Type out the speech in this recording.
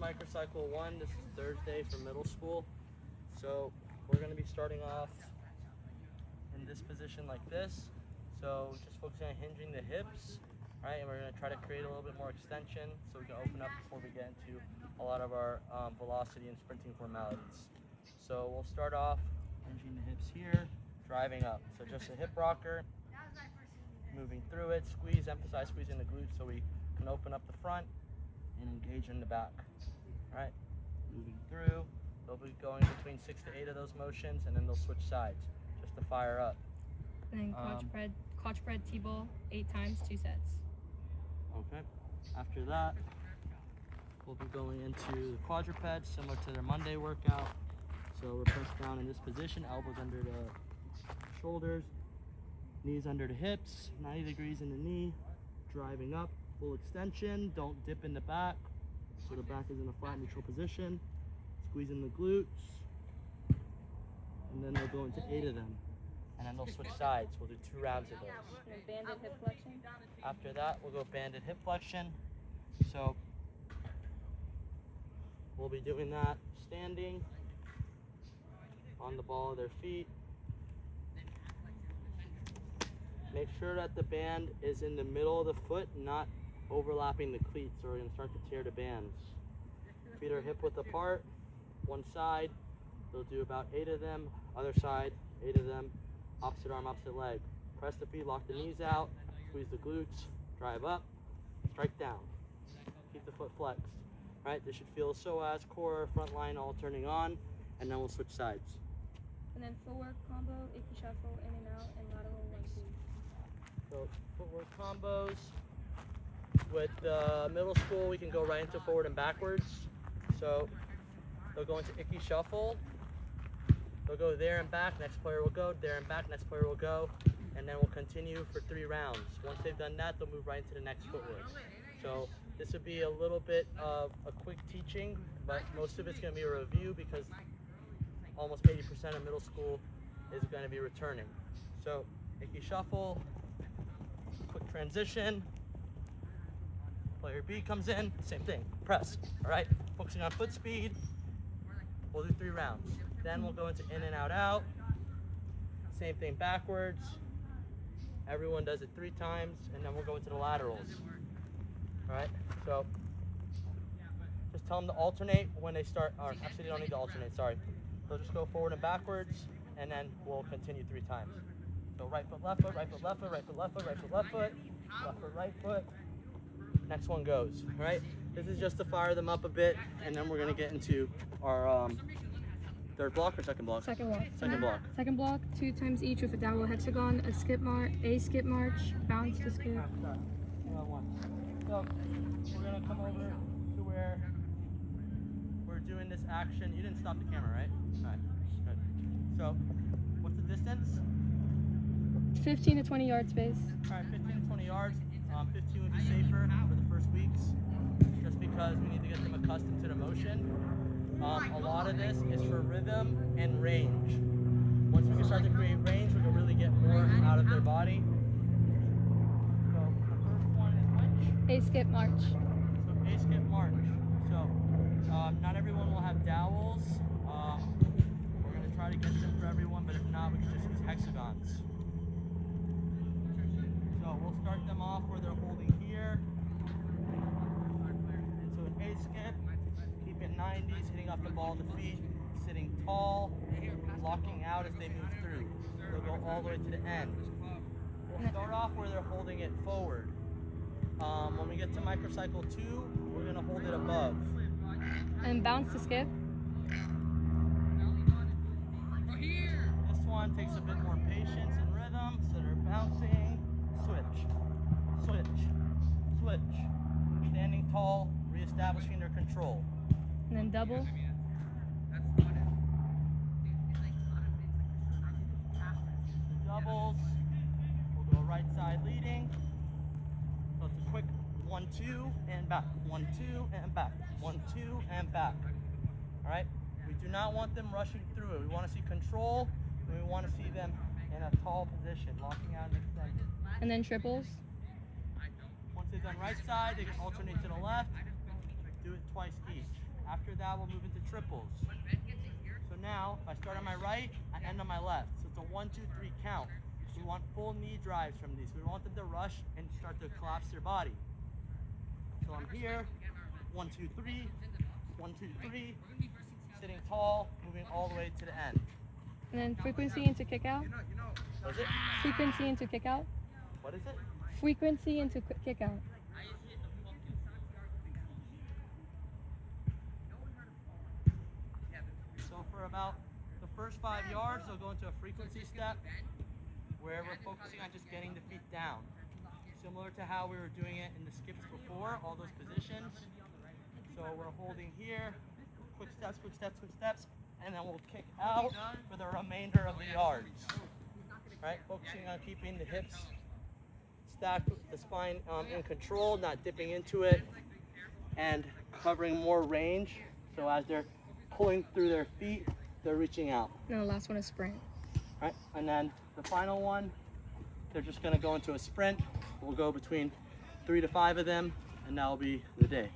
Microcycle 1. This is Thursday for middle school. So we're going to be starting off in this position like this. So just focusing on hinging the hips, right? And we're going to try to create a little bit more extension so we can open up before we get into a lot of our velocity and sprinting formalities. So we'll start off hinging the hips here, driving up. So just a hip rocker, moving through it, squeeze, emphasize squeezing the glutes so we can open up the front and engage in the back. All right, moving through. They'll be going between 6 to 8 of those motions, and then they'll switch sides just to fire up. And then quadruped T-ball 8 times, 2 sets. Okay. After that, we'll be going into the quadruped, similar to their Monday workout. So we're pressed down in this position, elbows under the shoulders, knees under the hips, 90 degrees in the knee, driving up, full extension, don't dip in the back. So the back is in a flat neutral position, squeezing the glutes, and then they'll go into 8 of them. And then they'll switch sides. We'll do 2 rounds of those. And then banded hip flexion. After that, we'll go banded hip flexion. So we'll be doing that standing on the ball of their feet. Make sure that the band is in the middle of the foot, not overlapping the cleats, or we're going to start to tear the bands. Feet are hip width apart. One side, they'll do about 8 of them. Other side, 8 of them. Opposite arm, opposite leg. Press the feet, lock the knees out, squeeze the glutes, drive up, strike down. Keep the foot flexed. Right? This should feel psoas, core, front line all turning on, and then we'll switch sides. And then footwork combo, icky shuffle, in and out, and lateral 1-2. So footwork combos. With middle school, we can go right into forward and backwards. So they'll go into icky shuffle. They'll go there and back, next player will go, there and back, next player will go, and then we'll continue for 3 rounds. Once they've done that, they'll move right into the next footwork. So this would be a little bit of a quick teaching, but most of it's going to be a review because almost 80% of middle school is going to be returning. So icky shuffle, quick transition, player B comes in, same thing, press, all right? Focusing on foot speed, we'll do 3 rounds. Then we'll go into in and out, out. Same thing backwards. Everyone does it 3 times, and then we'll go into the laterals. All right, so just tell them to alternate when they start, or actually they don't need to alternate, sorry. They'll just go forward and backwards, and then we'll continue 3 times. So right foot, left foot, right foot, left foot, right foot, left foot, right foot, left foot, left foot, right foot. Next one goes, all right? This is just to fire them up a bit, and then we're gonna get into our third block or second block? Second block. Second block. Second block, 2 times each with a downward hexagon, a skip march, bounce to skip. So we're gonna come over to where we're doing this action. You didn't stop the camera, right? All right, good. So what's the distance? 15 to 20 yard space. All right, 15 to 20 yards. 15 would be safer for the first weeks, just because we need to get them accustomed to the motion. A lot of this is for rhythm and range. Once we can start to create range, we can really get more out of their body. So the first one is which? A skip march. So A skip march. So not everyone will have dowels. We're going to try to get them for everyone, but if not, we can just use hexagons. So we'll start them off where they're holding here. Into an A skip. Keep it 90s, hitting off the ball of the feet, sitting tall, locking out as they move through. They'll go all the way to the end. We'll start off where they're holding it forward. When we get to Microcycle 2, we're going to hold it above. And bounce to skip. This one takes a bit more patience and rhythm, so they're bouncing, switch, switch, switch. Standing tall, reestablishing their control. And then double. Doubles. We'll go right side leading. So it's a quick 1-2 and back. 1-2 and back. 1-2 and back. All right. We do not want them rushing through it. We want to see control, and we want to see them in a tall position, locking out and extended. And then triples. Once they've done right side, they can alternate to the left. Do it twice each. that, we'll move into triples. So now, if I start on my right, I end on my left. So it's a 1, 2, 3 count. We want full knee drives from these. We don't want them to rush and start to collapse their body. So I'm here, 1, 2, 3, 1, 2, 3, sitting tall, moving all the way to the end. And then frequency into kick out. What is it? Frequency into kick out. What is it? Frequency into kick out. So for about the first 5 yards, they'll go into a frequency step where we're focusing on just getting the feet down. Similar to how we were doing it in the skips before, all those positions. So we're holding here, quick steps, quick steps, quick steps, and then we'll kick out for the remainder of the yards. Right, focusing on keeping the hips stacked with the spine in control, not dipping into it, and covering more range. So as they're pulling through their feet, they're reaching out. And the last one is sprint. Right, and then the final one, they're just gonna go into a sprint. We'll go between 3 to 5 of them, and that'll be the day.